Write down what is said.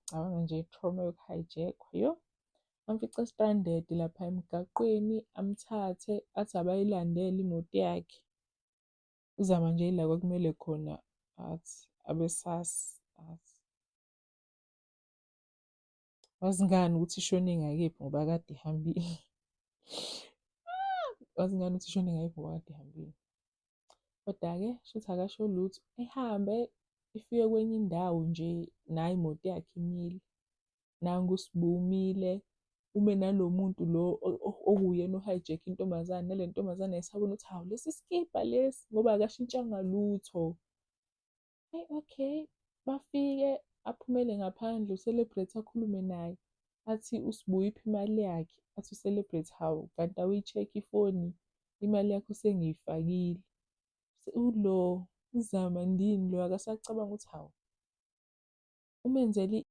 Cabanga nje i-trauma yoku-hijack-wa yo. Amfice stranded lapha emgaqweni, amthathe athi abayilandele imoto yakhe. Uzama nje ila kwakumele khona athi abesasi athi wazi ngani ukuthi ishone ngakephi ngoba kade ihambile. Wazi ngani ukuthi ishone ngakephi ngoba kade ihambile. Koda-ke shuthi akasho lutho, ehambe ifike kwenye indawo nje nayo imoto yakhe imile. Nangu uSibu umile, ume nalo muntu lo okuwuyena o-hijack-e intombazane, nale ntombazane ayisabona ukuthi hawu lesi skibha lesi ngoba akashintshanga lutho. Okay, bafike aphumele ngaphandle u-Celebrate akhulume naye. Athi uSibu iphi imali yakhe, athi u-Celebrate, hawu kanti awuyi-check ifoni, imali yakho sengiyifakile. Ulo uzama ndini lo akasacabanga ukuthi hawu umenzele